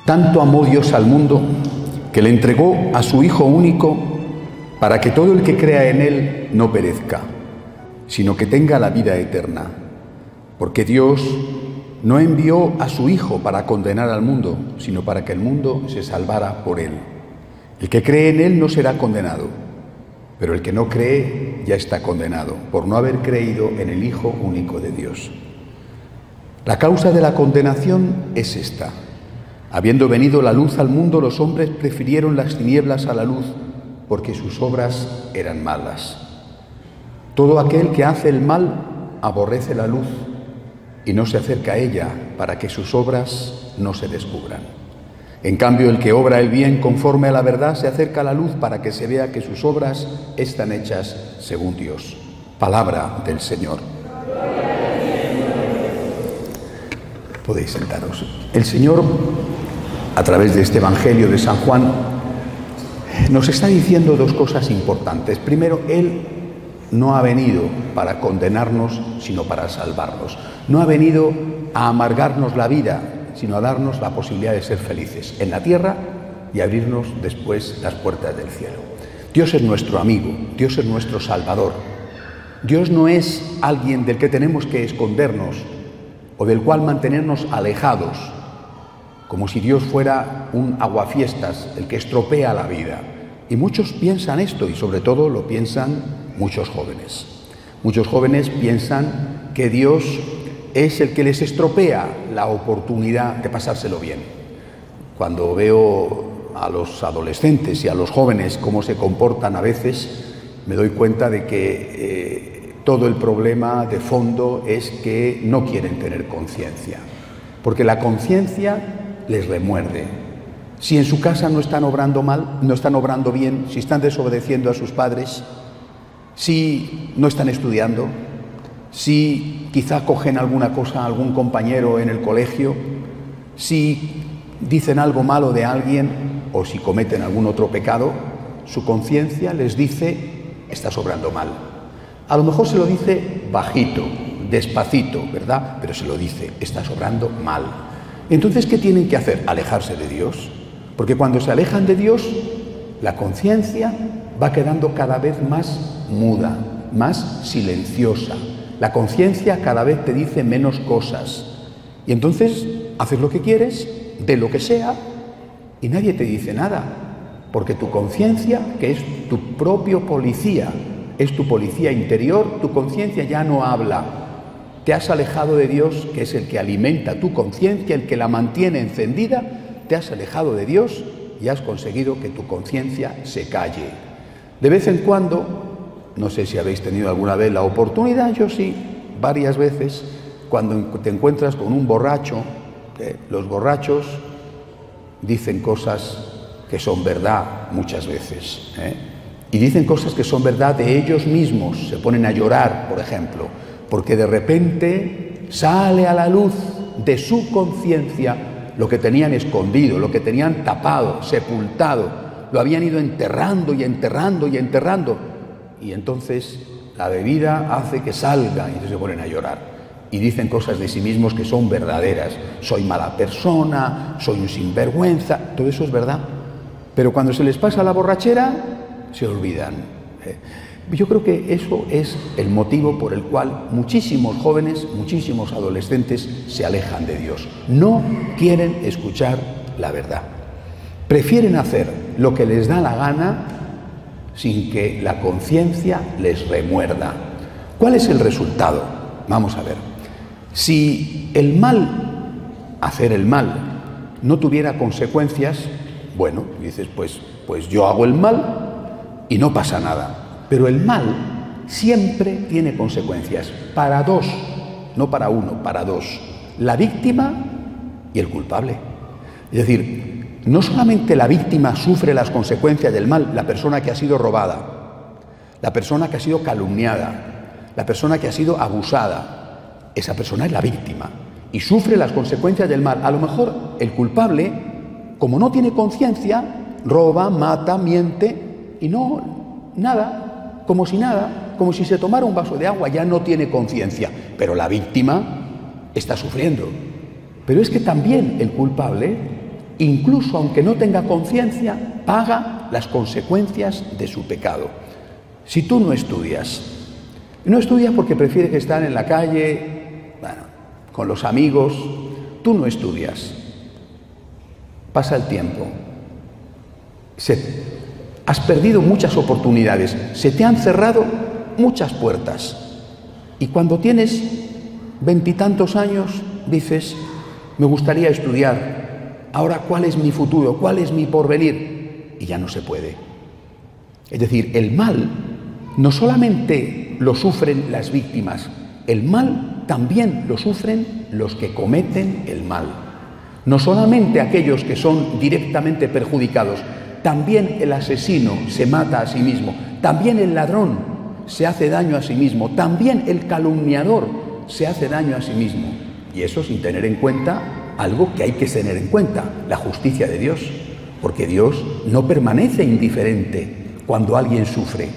Tanto amó Dios al mundo que le entregó a su Hijo único para que todo el que crea en Él no perezca, sino que tenga la vida eterna. Porque Dios no envió a su Hijo para condenar al mundo, sino para que el mundo se salvara por Él. El que cree en Él no será condenado, pero el que no cree ya está condenado, por no haber creído en el Hijo único de Dios. La causa de la condenación es esta: habiendo venido la luz al mundo, los hombres prefirieron las tinieblas a la luz, porque sus obras eran malas. Todo aquel que hace el mal aborrece la luz y no se acerca a ella, para que sus obras no se descubran. En cambio, el que obra el bien conforme a la verdad se acerca a la luz, para que se vea que sus obras están hechas según Dios. Palabra del Señor. Podéis sentaros. El Señor, a través de este Evangelio de San Juan, nos está diciendo dos cosas importantes. Primero, Él no ha venido para condenarnos, sino para salvarnos. No ha venido a amargarnos la vida, sino a darnos la posibilidad de ser felices en la tierra y abrirnos después las puertas del cielo. Dios es nuestro amigo, Dios es nuestro Salvador. Dios no es alguien del que tenemos que escondernos o del cual mantenernos alejados, como si Dios fuera un aguafiestas, el que estropea la vida. Y muchos piensan esto, y sobre todo lo piensan muchos jóvenes. Muchos jóvenes piensan que Dios es el que les estropea la oportunidad de pasárselo bien. Cuando veo a los adolescentes y a los jóvenes cómo se comportan a veces, me doy cuenta de que todo el problema de fondo es que no quieren tener conciencia, porque la conciencia les remuerde. Si en su casa no están obrando mal, no están obrando bien, si están desobedeciendo a sus padres, si no están estudiando, si quizá cogen alguna cosa a algún compañero en el colegio, si dicen algo malo de alguien o si cometen algún otro pecado, su conciencia les dice: estás obrando mal. A lo mejor se lo dice bajito, despacito, ¿verdad? Pero se lo dice: estás obrando mal. Entonces, ¿qué tienen que hacer? Alejarse de Dios. Porque cuando se alejan de Dios, la conciencia va quedando cada vez más muda, más silenciosa. La conciencia cada vez te dice menos cosas. Y entonces haces lo que quieres, de lo que sea, y nadie te dice nada. Porque tu conciencia, que es tu propio policía, es tu policía interior, tu conciencia ya no habla. Te has alejado de Dios, que es el que alimenta tu conciencia, el que la mantiene encendida. Te has alejado de Dios y has conseguido que tu conciencia se calle. De vez en cuando, no sé si habéis tenido alguna vez la oportunidad, yo sí, varias veces, cuando te encuentras con un borracho, los borrachos dicen cosas que son verdad muchas veces, y dicen cosas que son verdad de ellos mismos. Se ponen a llorar, por ejemplo, porque de repente sale a la luz de su conciencia lo que tenían escondido, lo que tenían tapado, sepultado, lo habían ido enterrando y enterrando y enterrando. Y entonces la bebida hace que salga y entonces se ponen a llorar. Y dicen cosas de sí mismos que son verdaderas. Soy mala persona, soy un sinvergüenza, todo eso es verdad. Pero cuando se les pasa la borrachera, se olvidan. Yo creo que eso es el motivo por el cual muchísimos jóvenes, muchísimos adolescentes se alejan de Dios. No quieren escuchar la verdad. Prefieren hacer lo que les da la gana sin que la conciencia les remuerda. ¿Cuál es el resultado? Vamos a ver. Si el mal, hacer el mal, no tuviera consecuencias, bueno, dices, pues yo hago el mal y no pasa nada. Pero el mal siempre tiene consecuencias, para dos, no para uno, para dos: la víctima y el culpable. Es decir, no solamente la víctima sufre las consecuencias del mal, la persona que ha sido robada, la persona que ha sido calumniada, la persona que ha sido abusada, esa persona es la víctima y sufre las consecuencias del mal. A lo mejor el culpable, como no tiene conciencia, roba, mata, miente y no, nada. Como si nada, como si se tomara un vaso de agua, ya no tiene conciencia. Pero la víctima está sufriendo. Pero es que también el culpable incluso aunque no tenga conciencia, paga las consecuencias de su pecado. Si tú no estudias porque prefieres estar en la calle, bueno, con los amigos, tú no estudias, pasa el tiempo, has perdido muchas oportunidades, se te han cerrado muchas puertas, y cuando tienes 20 y tantos años dices, me gustaría estudiar, ahora ¿cuál es mi futuro? ¿Cuál es mi porvenir? Y ya no se puede. Es decir, el mal no solamente lo sufren las víctimas, el mal también lo sufren los que cometen el mal. No solamente aquellos que son directamente perjudicados, también el asesino se mata a sí mismo, también el ladrón se hace daño a sí mismo, también el calumniador se hace daño a sí mismo. Y eso sin tener en cuenta algo que hay que tener en cuenta, la justicia de Dios, porque Dios no permanece indiferente cuando alguien sufre.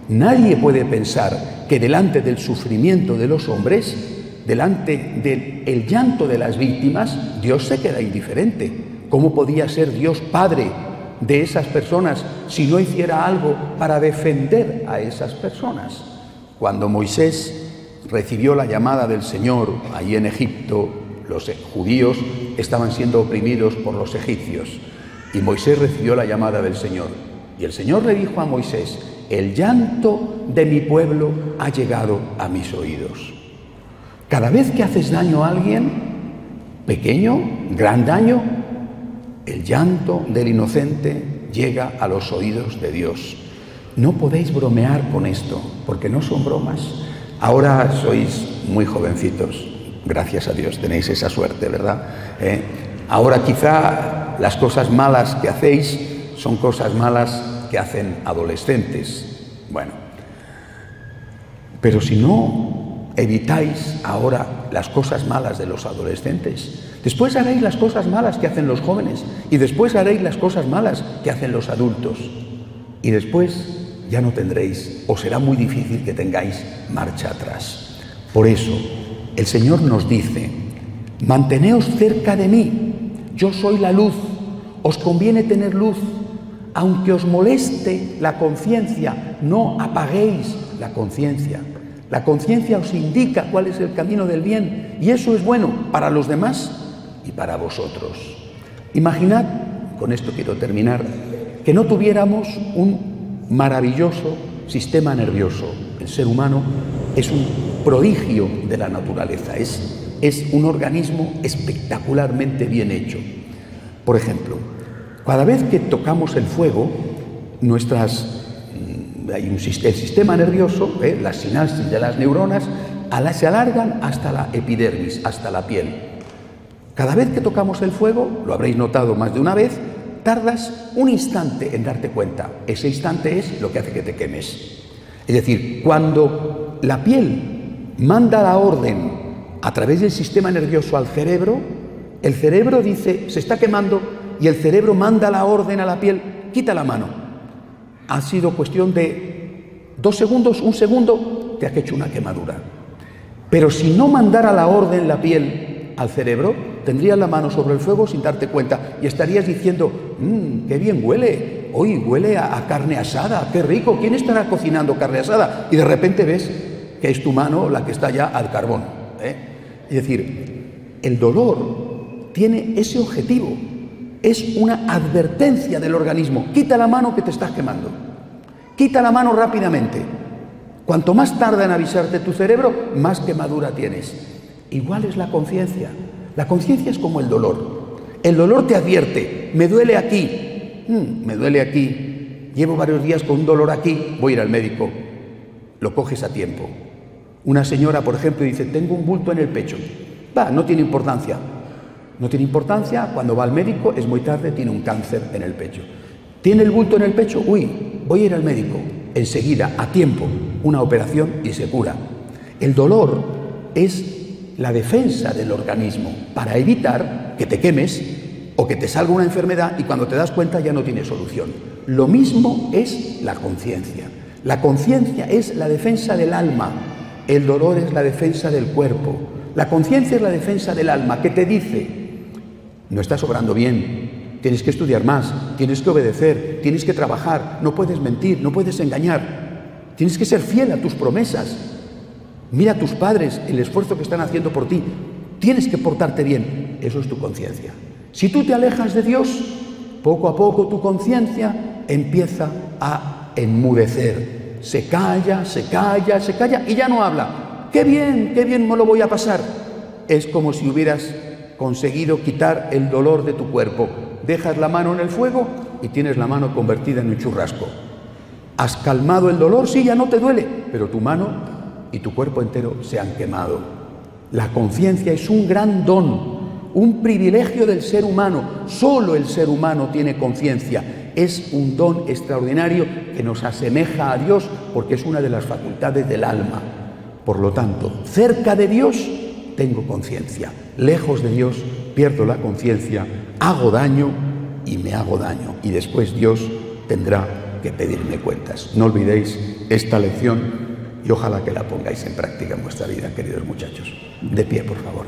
Nadie puede pensar que delante del sufrimiento de los hombres, delante del llanto de las víctimas, Dios se queda indiferente. ¿Cómo podía ser Dios Padre de esas personas si no hiciera algo para defender a esas personas? Cuando Moisés recibió la llamada del Señor allí en Egipto, los judíos estaban siendo oprimidos por los egipcios, y Moisés recibió la llamada del Señor, y el Señor le dijo a Moisés, el llanto de mi pueblo ha llegado a mis oídos. Cada vez que haces daño a alguien, pequeño, gran daño, el llanto del inocente llega a los oídos de Dios. No podéis bromear con esto, porque no son bromas. Ahora sois muy jovencitos, gracias a Dios, tenéis esa suerte, ¿verdad? Ahora quizá las cosas malas que hacéis son cosas malas que hacen adolescentes. Bueno, pero si no evitáis ahora las cosas malas de los adolescentes, después haréis las cosas malas que hacen los jóvenes, y después haréis las cosas malas que hacen los adultos, y después ya no tendréis, o será muy difícil que tengáis marcha atrás. Por eso, el Señor nos dice, manteneos cerca de mí, yo soy la luz, os conviene tener luz, aunque os moleste la conciencia, no apaguéis la conciencia. La conciencia os indica cuál es el camino del bien, y eso es bueno para los demás y para vosotros. Imaginad, con esto quiero terminar, que no tuviéramos un maravilloso sistema nervioso. El ser humano es un prodigio de la naturaleza, es un organismo espectacularmente bien hecho. Por ejemplo, cada vez que tocamos el fuego, el sistema nervioso, la sinapsis de las neuronas, se alargan hasta la epidermis, hasta la piel. Cada vez que tocamos el fuego, lo habréis notado más de una vez, tardas un instante en darte cuenta. Ese instante es lo que hace que te quemes. Es decir, cuando la piel manda la orden a través del sistema nervioso al cerebro, el cerebro dice, se está quemando, y el cerebro manda la orden a la piel, quita la mano. Ha sido cuestión de 2 segundos, 1 segundo, te has hecho una quemadura. Pero si no mandara la orden la piel al cerebro, tendrías la mano sobre el fuego sin darte cuenta y estarías diciendo, qué bien huele, hoy huele a carne asada, qué rico, ¿quién estará cocinando carne asada? Y de repente ves que es tu mano la que está ya al carbón. Es decir, el dolor tiene ese objetivo. Es una advertencia del organismo. Quita la mano que te estás quemando. Quita la mano rápidamente. Cuanto más tarda en avisarte tu cerebro, más quemadura tienes. Igual es la conciencia. La conciencia es como el dolor. El dolor te advierte, me duele aquí. Me duele aquí. Llevo varios días con un dolor aquí, voy a ir al médico. Lo coges a tiempo. Una señora, por ejemplo, dice, tengo un bulto en el pecho. No tiene importancia. No tiene importancia, cuando va al médico es muy tarde, tiene un cáncer en el pecho. ¿Tiene el bulto en el pecho? Voy a ir al médico. Enseguida, a tiempo, una operación y se cura. El dolor es la defensa del organismo para evitar que te quemes o que te salga una enfermedad y cuando te das cuenta ya no tiene solución. Lo mismo es la conciencia. La conciencia es la defensa del alma, el dolor es la defensa del cuerpo. La conciencia es la defensa del alma que te dice, no estás obrando bien, tienes que estudiar más, tienes que obedecer, tienes que trabajar, no puedes mentir, no puedes engañar, tienes que ser fiel a tus promesas. Mira a tus padres, el esfuerzo que están haciendo por ti, tienes que portarte bien. Eso es tu conciencia. Si tú te alejas de Dios, poco a poco tu conciencia empieza a enmudecer. Se calla, se calla, se calla y ya no habla. qué bien me lo voy a pasar. Es como si hubieras conseguido quitar el dolor de tu cuerpo. Dejas la mano en el fuego y tienes la mano convertida en un churrasco. Has calmado el dolor, sí, ya no te duele, pero tu mano y tu cuerpo entero se han quemado. La conciencia es un gran don, un privilegio del ser humano. Solo el ser humano tiene conciencia. Es un don extraordinario que nos asemeja a Dios porque es una de las facultades del alma. Por lo tanto, cerca de Dios tengo conciencia. Lejos de Dios pierdo la conciencia, hago daño y me hago daño. Y después Dios tendrá que pedirme cuentas. No olvidéis esta lección y ojalá que la pongáis en práctica en vuestra vida, queridos muchachos. De pie, por favor.